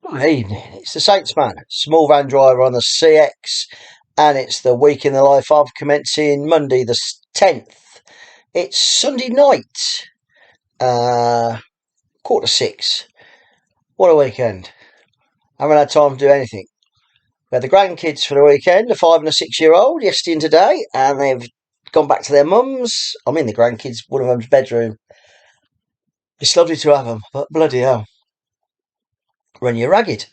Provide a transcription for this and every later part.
Good evening. It's the Saints man, small van driver on the CX, and it's the week in the life of commencing Monday the 10th. It's Sunday night, uh, 6:15. What a weekend. Haven't had time to do anything. We had the grandkids for the weekend, a 5 and a 6 year old, yesterday and today, and they've gone back to their mum's. I'm in the grandkids, one of them's bedroom. It's lovely to have them, but bloody hell, run you ragged.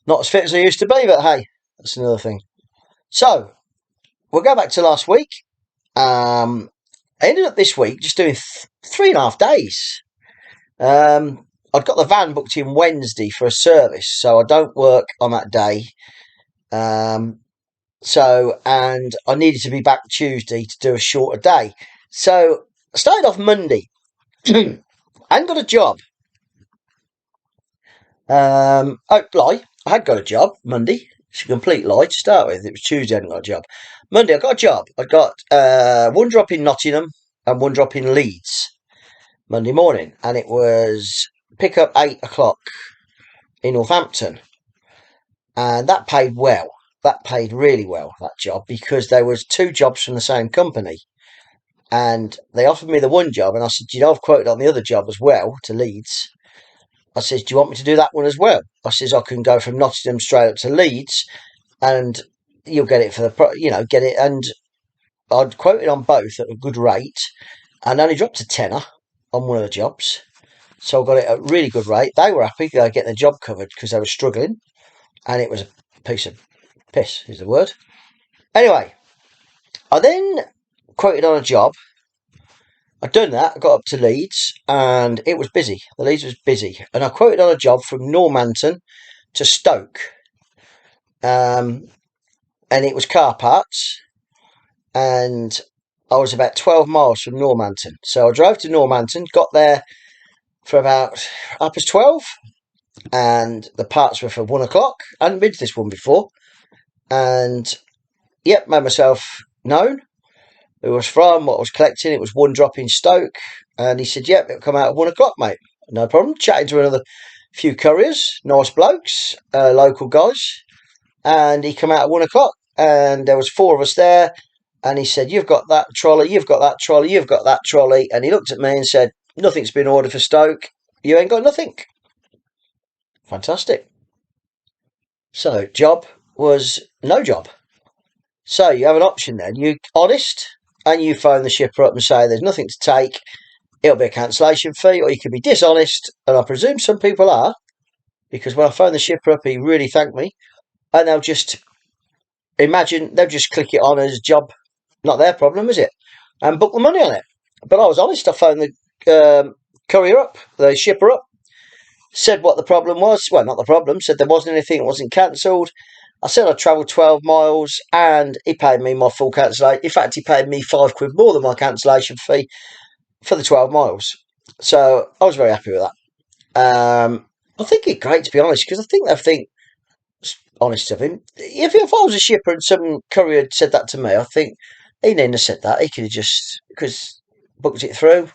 Not as fit as I used to be, but hey, that's another thing. So, we'll go back to last week. I ended up this week just doing 3.5 days. I'd got the van booked in Wednesday for a service, so I don't work on that day. Um, and I needed to be back Tuesday to do a shorter day. So I started off Monday. I hadn't got a job. Lie. I had got a job Monday. It's a complete lie to start with. It was Tuesday I hadn't got a job. Monday I got a job. I got one drop in Nottingham and one drop in Leeds Monday morning, and it was pick up 8 o'clock in Northampton, and that paid well. That paid really well, that job, because there was two jobs from the same company, and they offered me the one job, and I said, I've quoted on the other job as well to Leeds. I says, do you want me to do that one as well? I says, I can go from Nottingham straight up to Leeds, and you'll get it for get it. And I'd quoted on both at a good rate, and only dropped a tenner on one of the jobs. So I got it at a really good rate. They were happy getting the job covered because they were struggling, and it was a piece of piss, is the word. Anyway, I then quoted on a job. I'd done that. I got up to Leeds, and it was busy. The Leeds was busy, and I quoted on a job from Normanton to Stoke, and it was car parts, and I was about 12 miles from Normanton. So I drove to Normanton, got there for about 12, and the parts were for 1 o'clock. I hadn't been to this one before, and made myself known. Who I was from, what I was collecting. It was one drop in Stoke, and he said, it'll come out at 1 o'clock, mate. No problem. Chatting to another few couriers, nice blokes, local guys, and he come out at 1 o'clock, and there was four of us there, and he said, you've got that trolley, you've got that trolley, you've got that trolley, and he looked at me and said, nothing's been ordered for Stoke, you ain't got nothing. Fantastic. So job was no job. So you have an option then. You're honest, and you phone the shipper up and say there's nothing to take, it'll be a cancellation fee, or you could be dishonest, and I presume some people are, because when I phoned the shipper up, he really thanked me, and they'll just click it on as job, not their problem, is it? And book the money on it. But I was honest. I phoned the courier up, the shipper up, said what the problem was. Well, not the problem. Said there wasn't anything. It wasn't cancelled. I said I travelled 12 miles, and he paid me my full cancellation. In fact, he paid me £5 more than my cancellation fee for the 12 miles. So I was very happy with that. I think it's great, to be honest, because I think they think honest of him. If I was a shipper and some courier had said that to me, I think he needn't have said that. He could have just booked it through.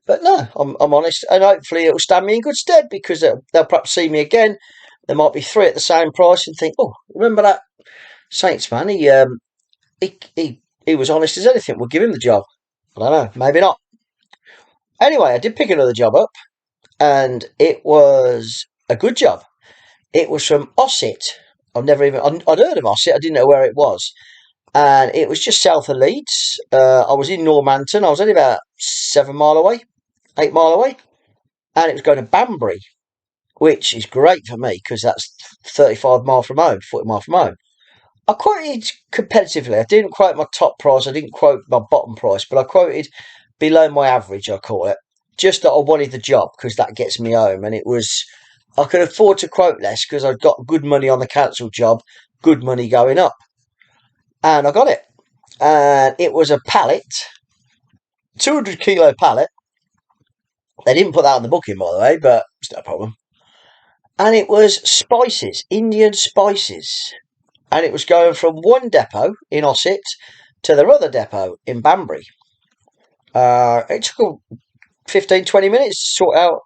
But no, I'm honest, and hopefully it'll stand me in good stead, because they'll perhaps see me again. There might be three at the same price and think, oh, remember that Saints man? He was honest as anything. We'll give him the job. I don't know, maybe not. Anyway, I did pick another job up, and it was a good job. It was from Ossett. I'd heard of Ossett. I didn't know where it was, and it was just south of Leeds. I was in Normanton. I was only about 7 mile away, 8 mile away, and it was going to Banbury, which is great for me because that's 35 miles from home, 40 miles from home. I quoted competitively. I didn't quote my top price. I didn't quote my bottom price, but I quoted below my average, I call it. Just that I wanted the job because that gets me home, and it was. I could afford to quote less because I'd got good money on the cancelled job, good money going up, and I got it. And it was a pallet, 200 kilo pallet. They didn't put that on the booking, by the way, but it's no problem. And it was spices, Indian spices. And it was going from one depot in Ossett to the other depot in Banbury. It took 15, 20 minutes to sort out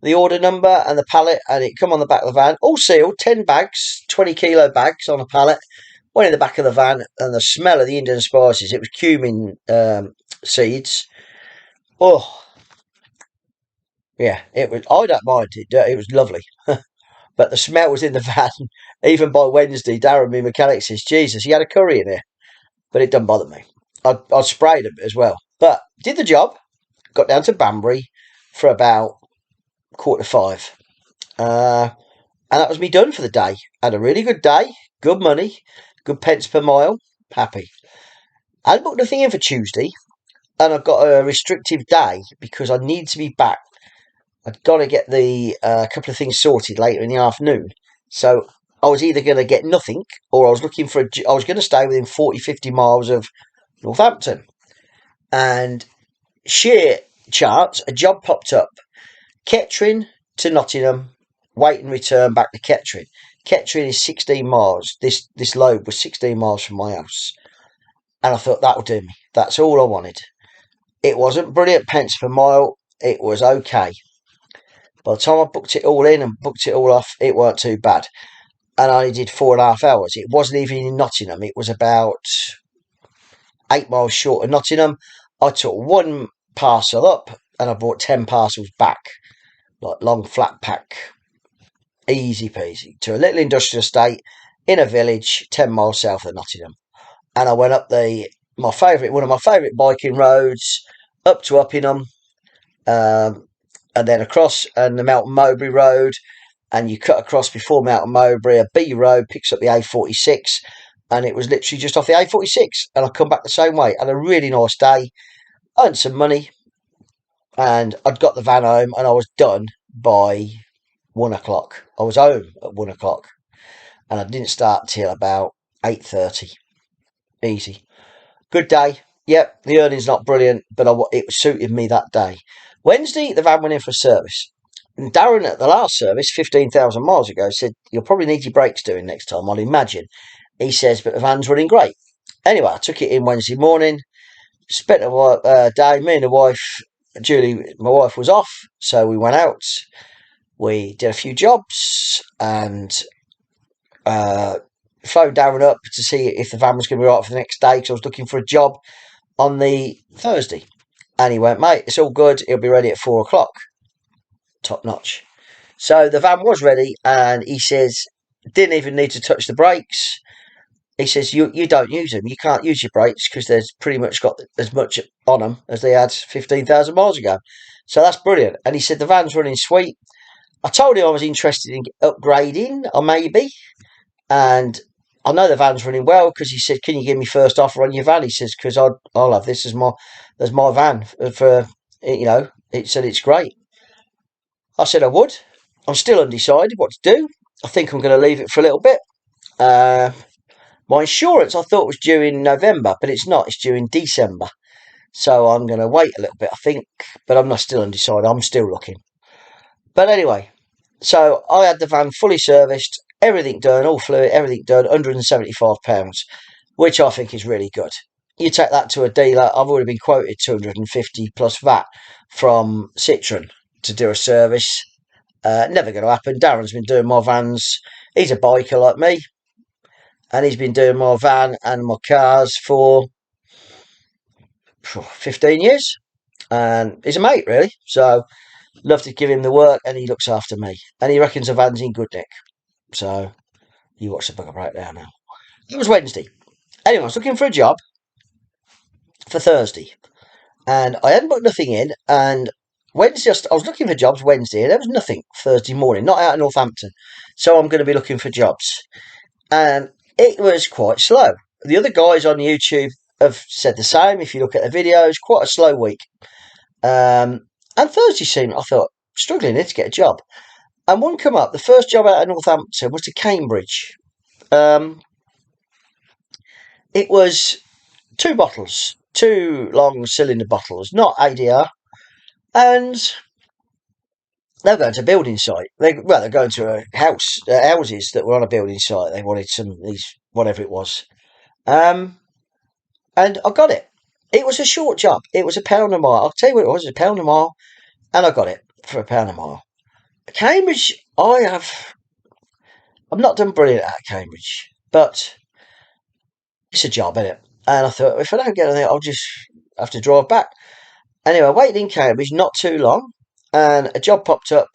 the order number and the pallet, and it come on the back of the van, all sealed, 10 bags, 20-kilo bags on a pallet. Went in the back of the van, and the smell of the Indian spices, it was cumin seeds. Oh, yeah, it was. I don't mind it. It was lovely. But the smell was in the van. Even by Wednesday, Darren, my mechanic, says, Jesus, he had a curry in here. But it doesn't bother me. I sprayed them as well. But did the job. Got down to Banbury for about 4:45. And that was me done for the day. Had a really good day. Good money. Good pence per mile. Happy. I hadn't booked nothing in for Tuesday. And I've got a restrictive day because I need to be back. I've got to get the couple of things sorted later in the afternoon. So I was either going to get nothing or I was looking for I was going to stay within 40, 50 miles of Northampton. And sheer chance, a job popped up. Kettering to Nottingham, wait and return back to Kettering. Kettering is 16 miles. This load was 16 miles from my house. And I thought, that'll do me. That's all I wanted. It wasn't brilliant pence per mile. It was okay. By the time I booked it all in and booked it all off, it weren't too bad. And I only did 4.5 hours. It wasn't even in Nottingham. It was about 8 miles short of Nottingham. I took one parcel up and I brought 10 parcels back. Like long flat pack. Easy peasy. To a little industrial estate in a village 10 miles south of Nottingham. And I went up one of my favourite biking roads, up to Uppingham. And then across and the Mountain Mowbray Road, and you cut across before Mountain Mowbray, a B road picks up the A46, and it was literally just off the A46, and I come back the same way. Had a really nice day, earned some money, and I'd got the van home, and I was done by 1 o'clock. I was home at 1 o'clock, and I didn't start till about 8:30. Easy, good day. Yep, the earnings not brilliant, but it suited me that day. Wednesday, the van went in for service. And Darren at the last service, 15,000 miles ago, said, you'll probably need your brakes doing next time, I'll imagine. He says, but the van's running great. Anyway, I took it in Wednesday morning, spent a day, me and the wife, Julie, my wife was off, so we went out. We did a few jobs and phoned Darren up to see if the van was going to be right for the next day because I was looking for a job on the Thursday. And he went, mate, it's all good. It'll be ready at 4 o'clock. Top notch. So the van was ready, and he says, didn't even need to touch the brakes. He says, you don't use them. You can't use your brakes because there's pretty much got as much on them as they had 15,000 miles ago. So that's brilliant. And he said, the van's running sweet. I told him I was interested in upgrading, or maybe. And I know the van's running well because he said, can you give me first offer on your van? He says, because I'll have this as my van for, it said it's great. I said I would. I'm still undecided what to do. I think I'm going to leave it for a little bit. My insurance I thought was due in November, but it's not. It's due in December. So I'm going to wait a little bit, I think. But I'm not still undecided. I'm still looking. But anyway, so I had the van fully serviced, everything done, all fluid, everything done, £175, which I think is really good. You take that to a dealer, I've already been quoted 250 plus VAT from Citroen to do a service. Never going to happen. Darren's been doing my vans. He's a biker like me. And he's been doing my van and my cars for 15 years. And he's a mate, really. So, love to give him the work, and he looks after me. And he reckons the van's in good nick. So, you watch the bugger breakdown now. It was Wednesday. Anyway, I was looking for a job for Thursday. And I hadn't put nothing in. And Wednesday, I was looking for jobs Wednesday, and there was nothing Thursday morning, not out of Northampton. So I'm going to be looking for jobs. And it was quite slow. The other guys on YouTube have said the same. If you look at the videos, quite a slow week. And Thursday seemed, I thought, struggling here to get a job. And one come up, the first job out of Northampton was to Cambridge. It was 2 bottles, 2 long cylinder bottles, not ADR. And they're going to a building site. They're going to a house, houses that were on a building site. They wanted these, whatever it was. And I got it. It was a short job. It was £1 a mile. I'll tell you what it was, £1 a mile. And I got it for £1 a mile. Cambridge, I'm not done brilliant at Cambridge, but it's a job, isn't it? And I thought, if I don't get anything, I'll just have to drive back. Anyway, I waited in Cambridge not too long, and a job popped up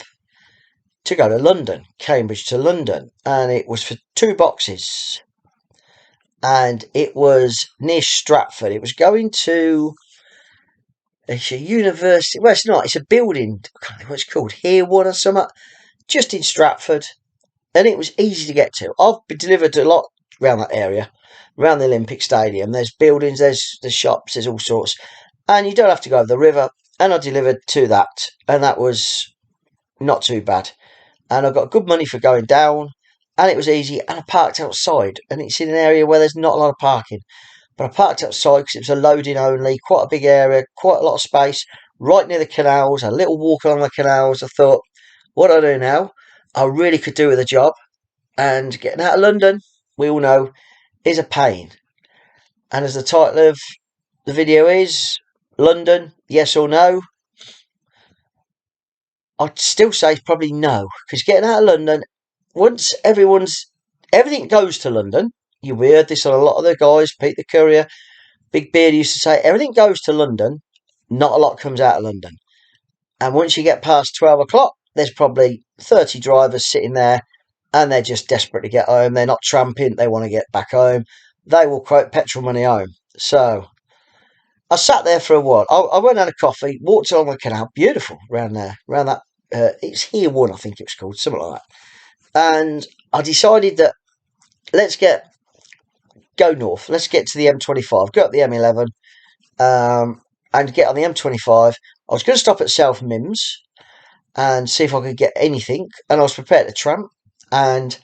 to go to London, Cambridge to London, and it was for 2 boxes, and it was near Stratford. It was going to it's a university. Well, it's not. It's a building. I can't think what it's called. Hereward or something, just in Stratford, and it was easy to get to. I've been delivered a lot around that area, around the Olympic Stadium. There's buildings, there's shops, there's all sorts, and you don't have to go over the river. And I delivered to that, and that was not too bad. And I got good money for going down, and it was easy. And I parked outside, and it's in an area where there's not a lot of parking. But I parked outside because it was a loading only, quite a big area, quite a lot of space, right near the canals, a little walk along the canals. I thought, what do I do now? I really could do with a job. And getting out of London, we all know, is a pain. And as the title of the video is, London, yes or no? I'd still say probably no. Because getting out of London, once everything goes to London, you heard this on a lot of the guys, Pete the Courier, Big Beard used to say, everything goes to London, not a lot comes out of London. And once you get past 12 o'clock, there's probably 30 drivers sitting there and they're just desperate to get home. They're not tramping, they want to get back home. They will quote petrol money home. So I sat there for a while. I went and had a coffee, walked along the canal, beautiful around there, around that. It's Hereward, I think it was called, something like that. And I decided that let's go north. Let's get to the M25, go up the M11, and get on the M25. I was going to stop at South Mims and see if I could get anything, and I was prepared to tramp. And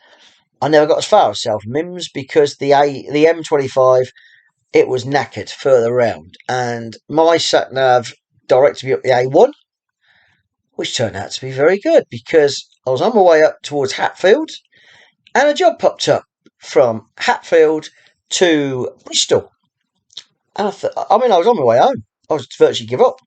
I never got as far as South Mims because the M25 it was knackered further round, and my sat nav directed me up the A1, which turned out to be very good because I was on my way up towards Hatfield, and a job popped up from Hatfield to Bristol. And I was on my way home. I was virtually give up.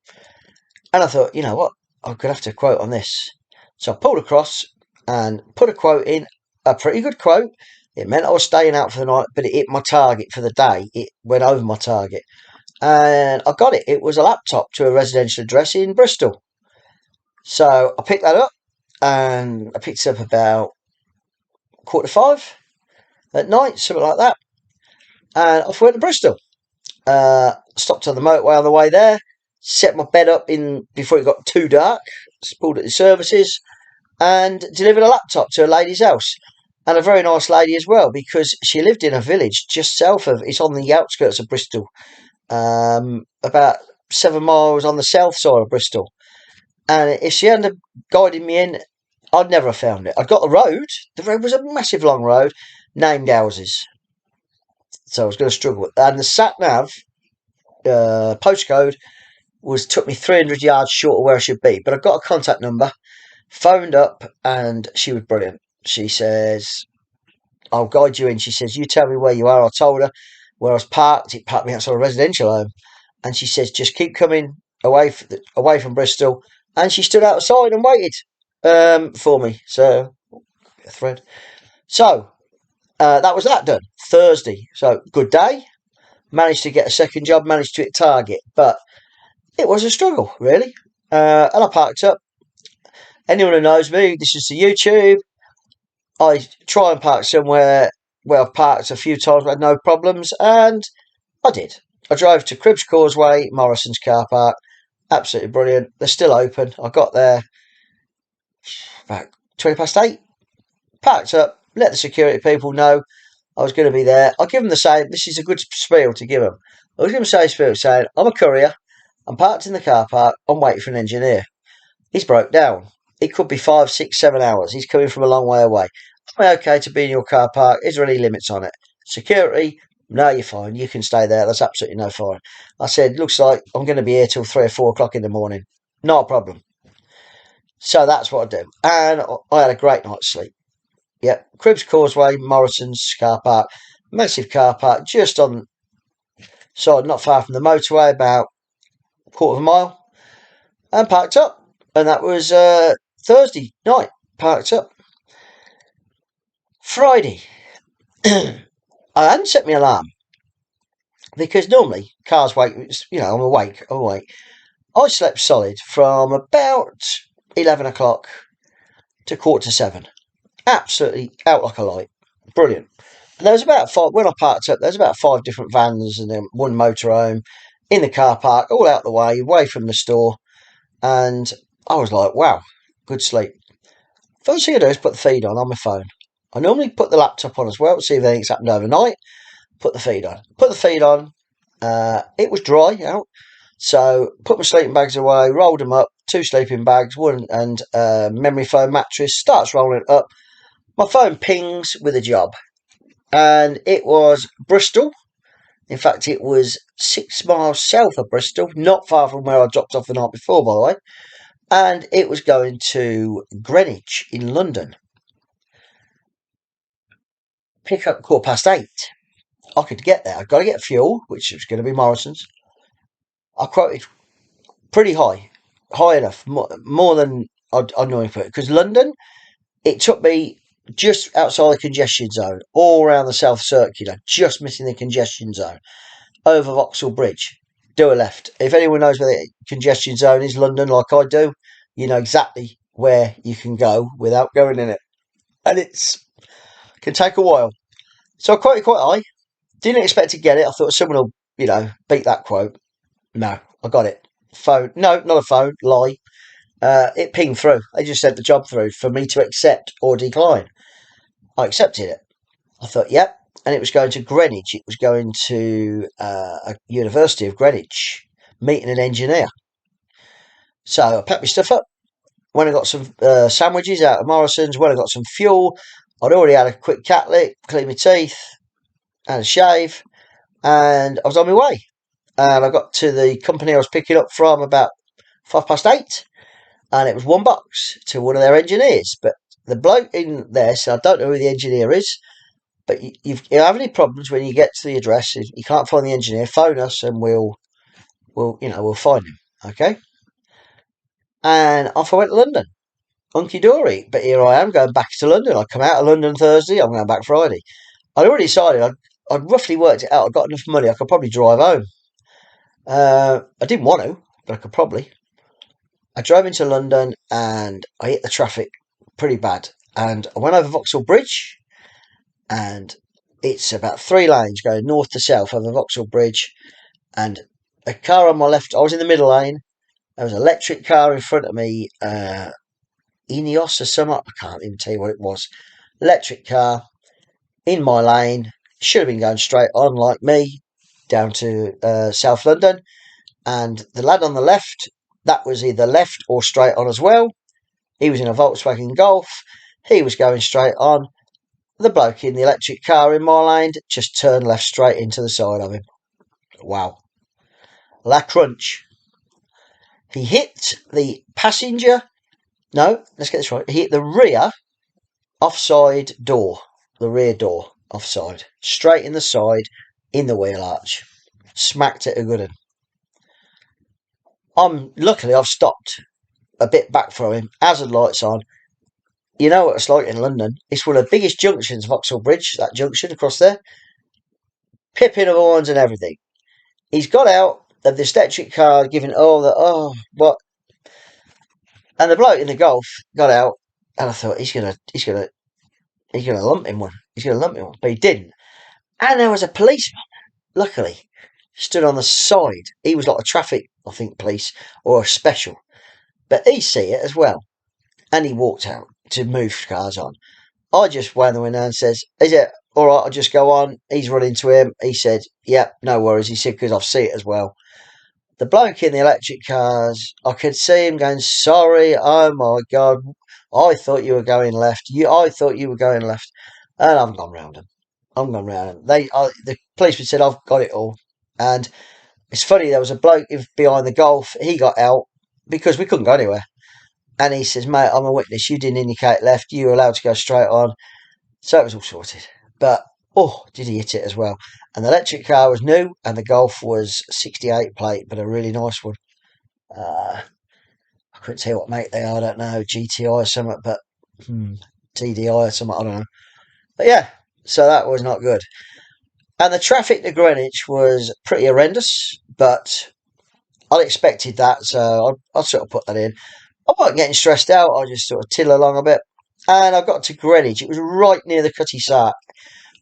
And I thought, you know what? I'm going to have to quote on this. So I pulled across and put a quote in, a pretty good quote. It meant I was staying out for the night, but it hit my target for the day. It went over my target. And I got it. It was a laptop to a residential address in Bristol. So I picked that up, and I picked it up about 5:15 at night, something like that. And off went to Bristol. Stopped on the motorway on the way there, set my bed up in before it got too dark, pulled at the services, and delivered a laptop to a lady's house. And a very nice lady as well, because she lived in a village just south of, it's on the outskirts of Bristol, about 7 miles on the south side of Bristol. And if she hadn't guided me in, I'd never have found it. I'd got the road. The road was a massive long road, named houses. So I was going to struggle. And the sat nav postcode took me 300 yards short of where I should be. But I got a contact number, phoned up, and she was brilliant. She says, I'll guide you in. She says, you tell me where you are. I told her where I was parked. It parked me outside a residential home. And she says, just keep coming away from Bristol. And she stood outside and waited for me. So, a thread. So, that was that done. Thursday. So, good day. Managed to get a second job, managed to hit target. But it was a struggle, really. And I parked up. Anyone who knows me, this is the YouTube. I try and park somewhere where I've parked a few times but had no problems, and I did. I drove to Cribbs Causeway, Morrison's car park. Absolutely brilliant. They're still open. I got there about 8:20. Parked up, let the security people know I was going to be there. I give them the same. This is a good spiel to give them. I was going to say spiel saying, I'm a courier. I'm parked in the car park. I'm waiting for an engineer. He's broke down. It could be 5, 6, 7 hours. He's coming from a long way away. Am I okay to be in your car park? Is there any limits on it? Security, no, you're fine. You can stay there. That's absolutely no fine. I said, looks like I'm going to be here till 3 or 4 o'clock in the morning. Not a problem. So that's what I do. And I had a great night's sleep. Yep, Cribbs Causeway, Morrison's car park. Massive car park just on side, not far from the motorway, about 1/4 mile. And parked up. And that was Thursday night, parked up. Friday, I hadn't set my alarm because normally cars wake. I'm awake. I'm awake. I slept solid from about 11 o'clock to 6:45. Absolutely out like a light. Brilliant. And there was about five when I parked up. There was about five different vans and then one motorhome in the car park, all out the way, away from the store. And I was like, wow, good sleep. First thing I do is put the feed on my phone. I normally put the laptop on as well to see if anything's happened overnight. Put the feed on. Put the feed on. It was dry out, so put my sleeping bags away, rolled them up, two sleeping bags, one and memory foam mattress. Starts rolling it up. My phone pings with a job, and it was Bristol. In fact, it was 6 miles south of Bristol, not far from where I dropped off the night before, by the way. And it was going to Greenwich in London. Pick up 8:15. I could get there. I've got to get fuel, which was going to be Morrison's. I quoted pretty high enough, more than I'd normally put it. Because London, it took me just outside the congestion zone, all around the South Circular, just missing the congestion zone, over Vauxhall Bridge. Do a left. If anyone knows where the congestion zone is, London, like I do, you know exactly where you can go without going in it. And can take a while. So I quoted quite high. Didn't expect to get it. I thought someone will, beat that quote. No, I got it. Phone. No, not a phone. Lie. It pinged through. They just sent the job through for me to accept or decline. I accepted it. I thought, yep. And it was going to Greenwich. It was going to a University of Greenwich, meeting an engineer. So I packed my stuff up. When I got some sandwiches out of Morrison's, when I got some fuel, I'd already had a quick cat lick, clean my teeth, and a shave, and I was on my way. And I got to the company I was picking up from about 8:05, and it was $1 to one of their engineers. But the bloke in there said, I don't know who the engineer is, but if you have any problems when you get to the address, if you can't find the engineer, phone us and we'll find him. Okay. And off I went to London. Hunky dory. But here I am going back to London. I come out of London Thursday, I'm going back Friday. I'd already decided, I'd roughly worked it out. I got enough money, I could probably drive home. I didn't want to, but I could probably. I drove into London and I hit the traffic pretty bad. And I went over Vauxhall Bridge, and it's about 3 lanes going north to south over Vauxhall Bridge. And a car on my left, I was in the middle lane. There was an electric car in front of me, Ineos or something. I can't even tell you what it was. Electric car in my lane. Should have been going straight on like me down to South London. And the lad on the left, that was either left or straight on as well. He was in a Volkswagen Golf. He was going straight on. The bloke in the electric car in my lane just turned left straight into the side of him. Wow. La crunch. He hit the passenger. No, let's get this right. He hit the rear offside door. The rear door offside. Straight in the side in the wheel arch. Smacked it a good one. Luckily I've stopped a bit back from him. Hazard lights on. You know what it's like in London. It's one of the biggest junctions, Vauxhall Bridge, that junction across there. Pipping of horns and everything. He's got out of this electric car giving what? And the bloke in the Golf got out, and I thought he's gonna lump him one. He's gonna lump him one, but he didn't. And there was a policeman, luckily, stood on the side. He was like a traffic, I think, police or a special, but he see it as well, and he walked out to move cars on. I just wound the window and says, "Is it all right? I'll just go on." He's run into him. He said, "Yeah, no worries." He said, "Because I've seen it as well." The bloke in the electric cars, I could see him going, "Sorry, oh my God, I thought you were going left. I thought you were going left." And I've gone round him. I'm gone round him. The policeman said, "I've got it all." And it's funny, there was a bloke behind the Golf. He got out because we couldn't go anywhere. And he says, "Mate, I'm a witness. You didn't indicate left. You were allowed to go straight on." So it was all sorted. But, did he hit it as well. And the electric car was new, and the Golf was 68 plate, but a really nice one. I couldn't tell you what make they are. I don't know, GTI or something, but TDI or something. I don't know. But yeah, so that was not good. And the traffic to Greenwich was pretty horrendous, but I expected that, so I sort of put that in. I wasn't getting stressed out. I just sort of till along a bit, and I got to Greenwich. It was right near the Cutty Sark,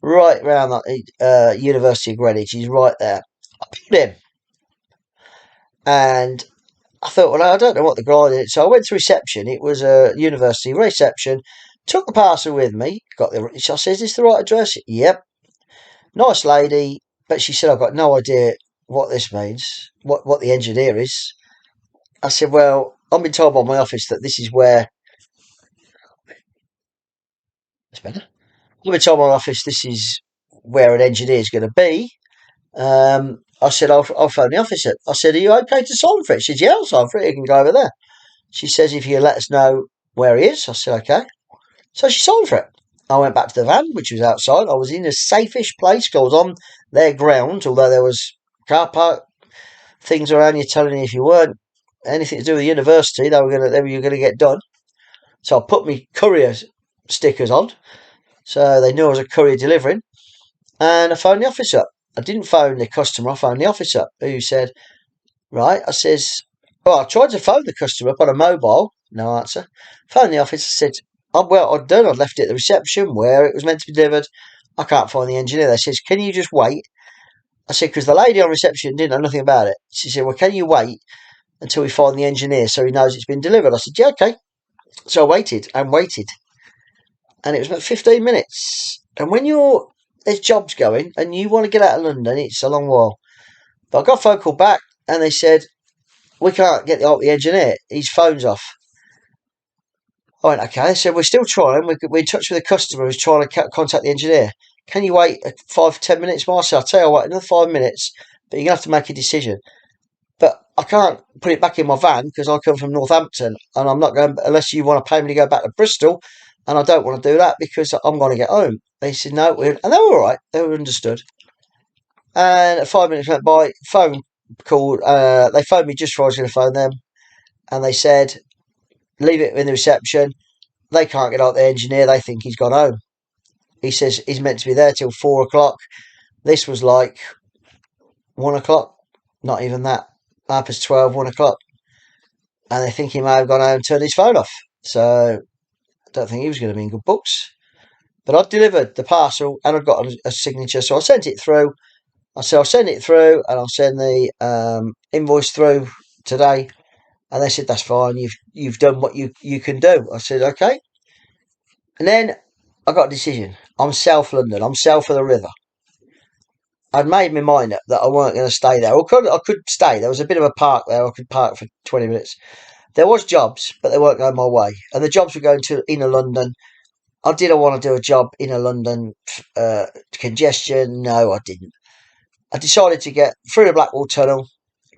right round the University of Greenwich. He's right there. I pulled in, and I thought, well, I don't know what the guy did. So I went to reception. It was a university reception. Took the parcel with me. Got the. I said, "Is this the right address?" Yep. Nice lady, but she said, "I've got no idea what this means. What the engineer is." I said, "Well, I've been told by my office that this is where." It's better. I've been told by my office this is where an engineer is going to be. I said, I'll phone the office up. I said, "Are you okay to sign for it?" She said, "Yeah, I'll sign for it. You can go over there." She says, "If you let us know where he is." I said, "Okay." So she signed for it. I went back to the van, which was outside. I was in a safe-ish place. I was on their grounds, although there was car park things around you telling you if you weren't anything to do with the university, they were gonna get done. So I put my courier stickers on, so they knew I was a courier delivering, and I phoned the office up. I didn't phone the customer. I phoned the office up, who said, "Right," I says, "Well, I tried to phone the customer up on a mobile, no answer." Phoned the office. I said, "Oh, well, I'd done. I'd left it at the reception where it was meant to be delivered. I can't find the engineer." They says, "Can you just wait?" I said, "Because the lady on reception didn't know nothing about it." She said, "Well, can you wait until we find the engineer so he knows it's been delivered?" I said, "Yeah, okay." So I waited and waited, and it was about 15 minutes. And when there's jobs going and you want to get out of London, it's a long while. But I got a phone call back, and they said, "We can't get the engineer. His phone's off." I went, "Okay." They said, "We're still trying. We're in touch with the customer who's trying to contact the engineer. Can you wait 5 to 10 minutes more?" I said, "I'll tell you what, another 5 minutes, but you're going to have to make a decision." But I can't put it back in my van because I come from Northampton, and I'm not going unless you want to pay me to go back to Bristol, and I don't want to do that because I'm going to get home. They said no, and they were all right. They were understood. And 5 minutes went by. Phone called. They phoned me just before I was going to phone them, and they said, "Leave it in the reception. They can't get out the engineer. They think he's gone home." He says he's meant to be there till 4 o'clock. This was like 1 o'clock. Not even that. 12:30, 1 o'clock. And they think he may have gone home and turned his phone off. So I don't think he was going to be in good books. But I delivered the parcel and I got a signature, so I sent it through. I said I'll send it through and I'll send the invoice through today. And they said that's fine. You've done what you can do. I said okay. And then I got a decision. I'm South London. I'm south of the river. I'd made my mind up that I weren't going to stay there. I could stay. There was a bit of a park there. I could park for 20 minutes. There was jobs, but they weren't going my way. And the jobs were going to inner London. I want to do a job inner London. Congestion? No, I didn't. I decided to get through the Blackwall Tunnel,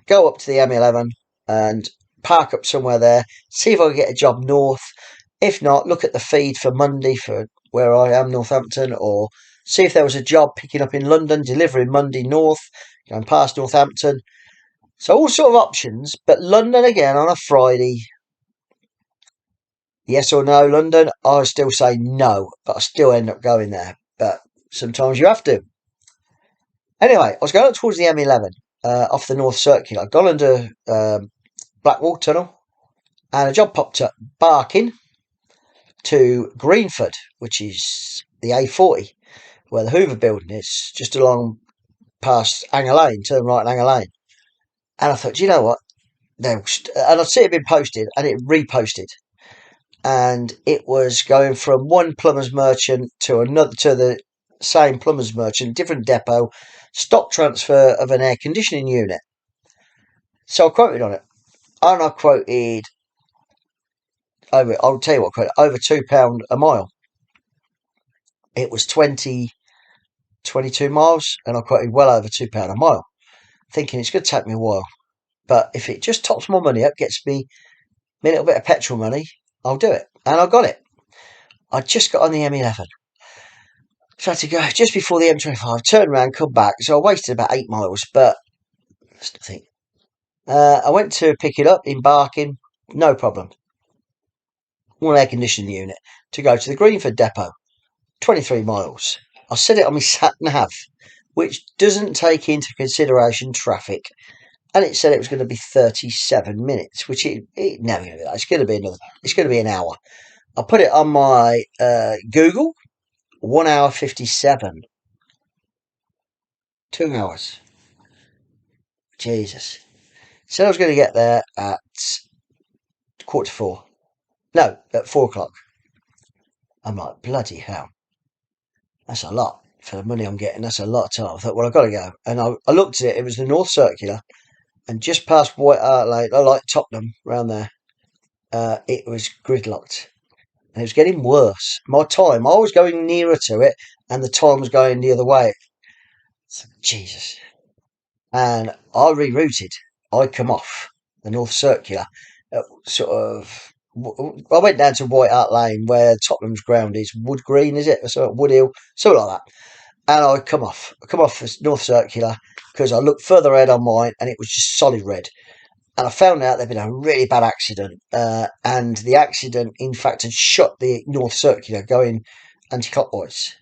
go up to the M11 and park up somewhere there, see if I could get a job north. If not, look at the feed for Monday for where I am, Northampton, or see if there was a job picking up in London, delivering Monday north, going past Northampton. So all sort of options, but London again on a Friday. Yes or no, London? I still say no, but I still end up going there. But sometimes you have to. Anyway, I was going up towards the M11 off the North Circular. I'd gone under Blackwall Tunnel, and a job popped up, Barking to Greenford, which is the A40, where the Hoover building is, just along past Hanger Lane, turn right at Hanger Lane. And I thought, "Do you know what?" And I'd see it had been posted, and it reposted. And it was going from one plumber's merchant to another, to the same plumber's merchant, different depot, stock transfer of an air conditioning unit. So I quoted on it, and I quoted over. I'll tell you what, I quoted over £2 a mile. It was 22 miles, and I quoted well over £2 a mile, thinking it's going to take me a while. But if it just tops my money up, gets me a little bit of petrol money, I'll do it. And I got it. I just got on the M11. So I had to go just before the M25, turn around, come back. So I wasted about 8 miles, but that's nothing. I went to pick it up in Barking, no problem. One air conditioning unit to go to the Greenford depot, 23 miles. I set it on my sat nav, which doesn't take into consideration traffic, and it said it was going to be 37 minutes, which it never going to be that. It's going to be an hour. I put it on my Google, 1 hour 57, 2 hours. Jesus. Said I was going to get there at 4:15. No, at 4 o'clock. I'm like, bloody hell. That's a lot for the money I'm getting. That's a lot of time. I thought, well, I've got to go. And I looked at it. It was the North Circular. And just past White Hart Lane, I like Tottenham, around there, it was gridlocked. And it was getting worse. My time, I was going nearer to it, and the time was going the other way. So, Jesus. And I rerouted. I come off the North Circular, sort of. I went down to White Hart Lane where Tottenham's ground is. Wood Green, is it? Or sort of Wood Hill, something like that. And I come off. I come off the North Circular because I looked further ahead on mine, and it was just solid red. And I found out there'd been a really bad accident, and the accident, in fact, had shut the North Circular going anti-clockwise.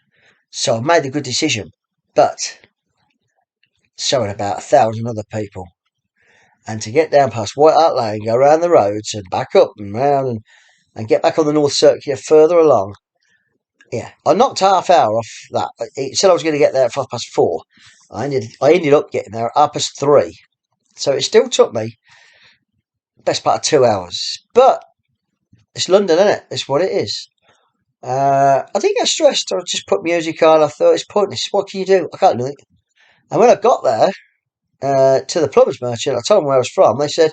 So I made the good decision, but so had about 1,000 other people. And to get down past White Hart Lane, go around the roads and back up and round and get back on the North Circular further along. Yeah, I knocked half hour off that. It said I was going to get there at 4:30. I ended up getting there at 3:30. So it still took me best part of 2 hours. But it's London, isn't it? It's what it is. I didn't get stressed. I just put music on. I thought it's pointless. What can you do? I can't do it. And when I got there to the plumber's merchant, I told them where I was from. They said,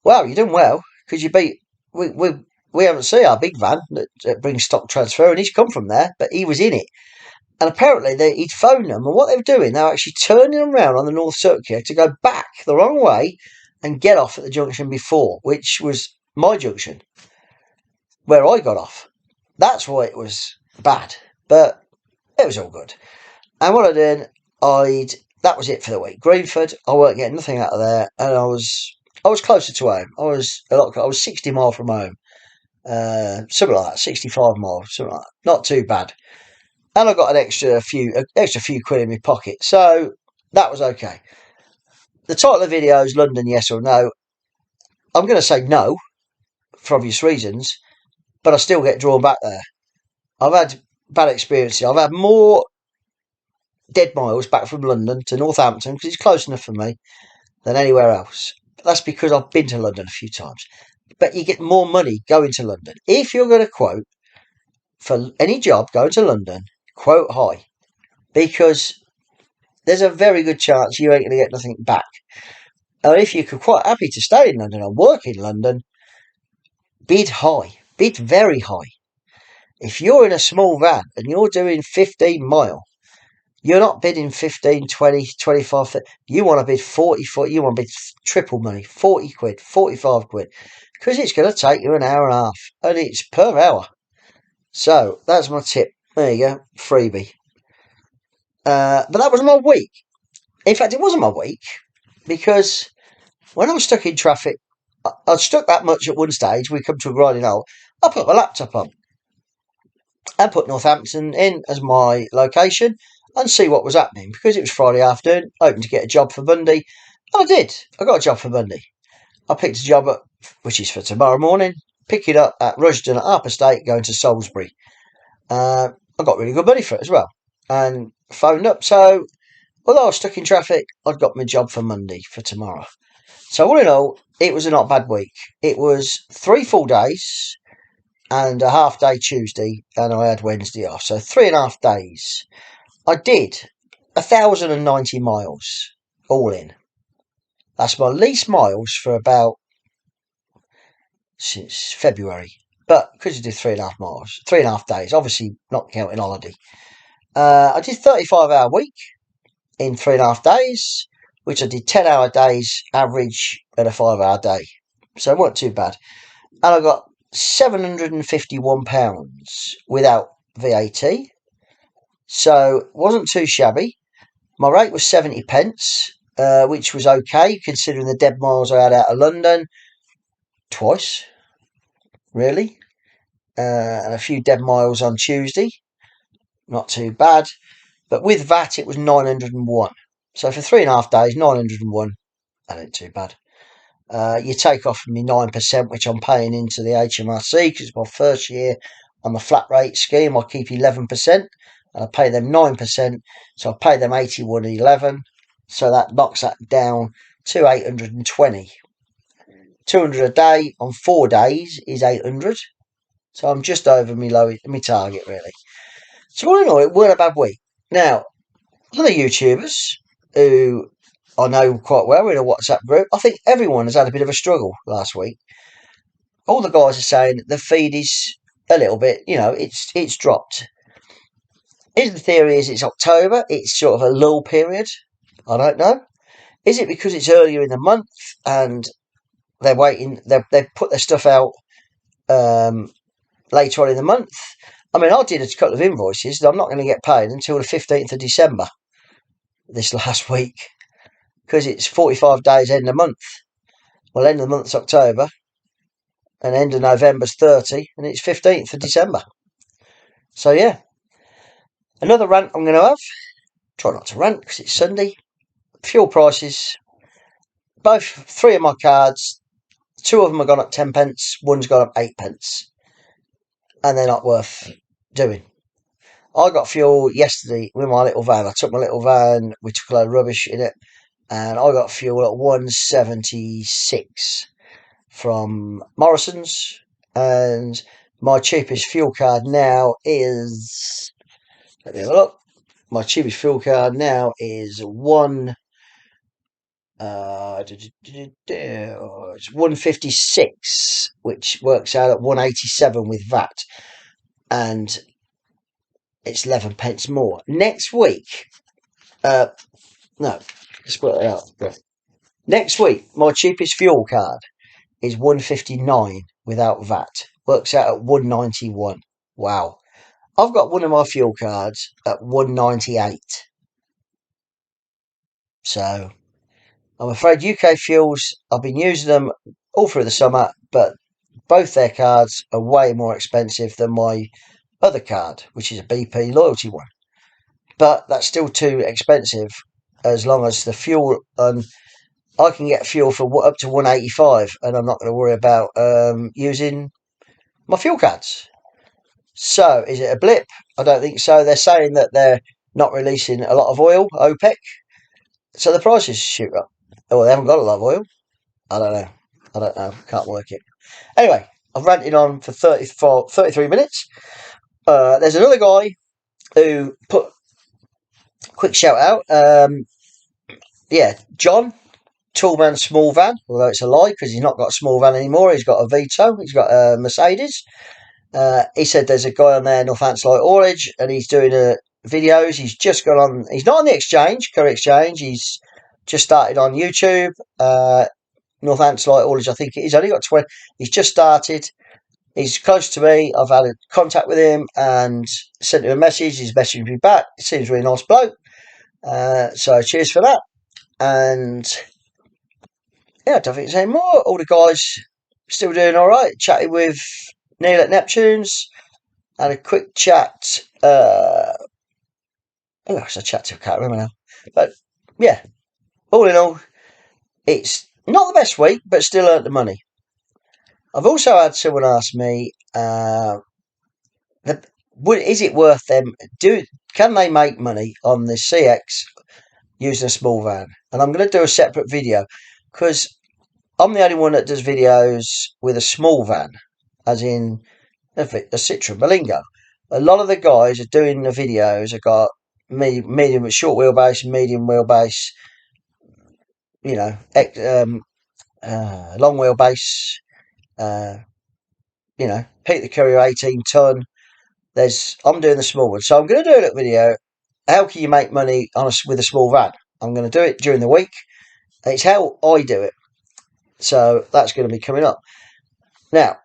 "Wow, you're doing well because you beat we haven't seen our big van that brings stock transfer, and he's come from there, but he was in it." And apparently he'd phoned them, and what they were doing, they were actually turning around on the North Circular to go back the wrong way and get off at the junction before, which was my junction, where I got off. That's why it was bad, but it was all good. And what I did, that was it for the week. Greenford, I weren't getting nothing out of there, and I was closer to home. I was 60 miles from home, something like that, 65 miles, something like that. Not too bad. And I got an extra few quid in my pocket, so that was okay. The title of the video is London, yes or no. I'm going to say no for obvious reasons, but I still get drawn back there. I've had bad experiences. I've had more dead miles back from London to Northampton because it's close enough for me than anywhere else. But that's because I've been to London a few times. But you get more money going to London. If you're going to quote for any job going to London, quote high, because there's a very good chance you ain't going to get nothing back. And if you're quite happy to stay in London and work in London, bid high, bid very high. If you're in a small van and you're doing 15 mile, you're not bidding 15, 20, 25. You want to bid 40 foot. You want to bid triple money, 40 quid, 45 quid, because it's going to take you an hour and a half, and it's per hour. So that's my tip. There you go, freebie. But that was my week. In fact, it wasn't my week because when I was stuck in traffic, I was stuck that much at one stage. We come to a grinding halt. I put my laptop on and put Northampton in as my location and see what was happening because it was Friday afternoon, hoping to get a job for Monday. And I did. I got a job for Monday. I picked a job up, which is for tomorrow morning, pick it up at Rushden at Harper State, going to Salisbury. I got really good money for it as well and phoned up. So, although I was stuck in traffic, I'd got my job for Monday for tomorrow. So, all in all, it was a not bad week. It was 3 full days and a half day Tuesday, and I had Wednesday off. So, 3.5 days. I did 1,090 miles all in. That's my least miles for about since February. But because I did 3.5 miles, 3.5 days, obviously not counting holiday. I did 35-hour week in 3.5 days, which I did 10-hour days average and a 5-hour day. So it wasn't too bad. And I got £751 without VAT. So it wasn't too shabby. My rate was 70 pence, which was okay considering the dead miles I had out of London. twice, really, and a few dead miles on Tuesday. Not too bad. But with VAT, it was 901. So for 3.5 days, 901, that ain't too bad. You take off me 9%, which I'm paying into the HMRC because it's my first year on the flat rate scheme. I keep 11% and I pay them 9%. So I pay them 81.11. So that knocks that down to 820. 200 a day on 4 days is 800. So I'm just over my target, really. So all in all, it weren't a bad week. Now, other YouTubers who I know quite well in a WhatsApp group, I think everyone has had a bit of a struggle last week. All the guys are saying the feed is a little bit, it's dropped. Is the theory is it's October, it's sort of a lull period? I don't know. Is it because it's earlier in the month and they're waiting, they've put their stuff out later on in the month? I mean, I did a couple of invoices that I'm not going to get paid until the 15th of December this last week because it's 45 days end of month. Well, end of the month's October and end of November's 30 and it's 15th of December. So, yeah. Another rant I'm going to have. Try not to rant because it's Sunday. Fuel prices. Both 3 of my cards, 2 of them have gone up 10 pence, one's gone up 8 pence. And they're not worth doing. I got fuel yesterday with my little van. I took my little van, we took a load of rubbish in it, and I got fuel at 176 from Morrison's, and my cheapest fuel card now is, let me have a look, my cheapest fuel card now is it's 156, which works out at 187 with VAT, and it's 11 pence more. Next week, no, let's work it out. Next week, my cheapest fuel card is 159 without VAT. Works out at 191. Wow. I've got one of my fuel cards at 198. So, I'm afraid UK Fuels, I've been using them all through the summer, but both their cards are way more expensive than my other card, which is a BP loyalty one. But that's still too expensive as long as the fuel, I can get fuel for up to 185 and I'm not going to worry about using my fuel cards. So, is it a blip? I don't think so. They're saying that they're not releasing a lot of oil, OPEC, so the prices shoot up. Oh, they haven't got a lot of oil. I don't know. Can't work it. Anyway, I've ranted on for 33 minutes. There's another guy who put quick shout out. John, tall man, small van. Although it's a lie because he's not got a small van anymore. He's got a Vito. He's got a Mercedes. He said there's a guy on there, Northampton Light Haulage, and he's doing videos. He's just gone on. He's not on the exchange, Curry Exchange. He's just started on YouTube. Northampton Light Haulage, I think it is. Only got 20. He's just started. He's close to me. I've had a contact with him and sent him a message. He's messaged me back. He seems a really nice bloke. So cheers for that. And yeah, I don't think there's any more. All the guys still doing all right. Chatted with Neil at Neptune's. Had a quick chat. Who else I chat to? I can't remember now. But yeah, all in all, it's not the best week, but still earned the money. I've also had someone ask me, is it worth them? Can they make money on the CX using a small van? And I'm going to do a separate video because I'm the only one that does videos with a small van, as in a Citroen Berlingo. A lot of the guys are doing the videos have got medium, short wheelbase, medium wheelbase, long wheelbase. Pete the Courier 18 ton. I'm doing the small one, so I'm going to do a little video. How can you make money with a small van? I'm going to do it during the week. It's how I do it, so that's going to be coming up. Now,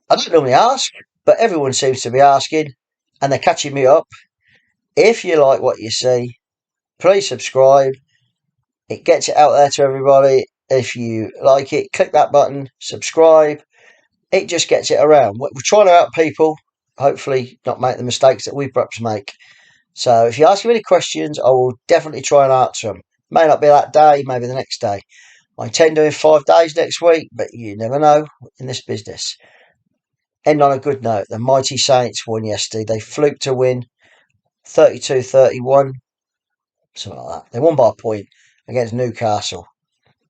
I don't normally ask, but everyone seems to be asking, and they're catching me up. If you like what you see, please subscribe. It gets it out there to everybody. If you like it, click that button, subscribe. It just gets it around. We're trying to help people, hopefully not make the mistakes that we perhaps make. So if you ask me any questions, I will definitely try and answer them. May not be that day, maybe the next day. I intend doing 5 days next week, but you never know in this business. End on a good note. The mighty Saints won yesterday. They fluked to win 32-31, something like that. They won by a point against Newcastle.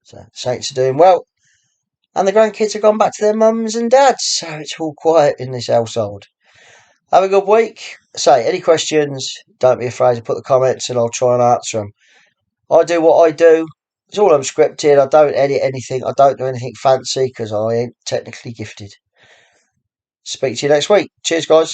So Saints are doing well. And the grandkids have gone back to their mums and dads. So it's all quiet in this household. Have a good week. Say, any questions, don't be afraid to put the comments and I'll try and answer them. I do what I do. It's all unscripted. I don't edit anything. I don't do anything fancy because I ain't technically gifted. Speak to you next week. Cheers, guys.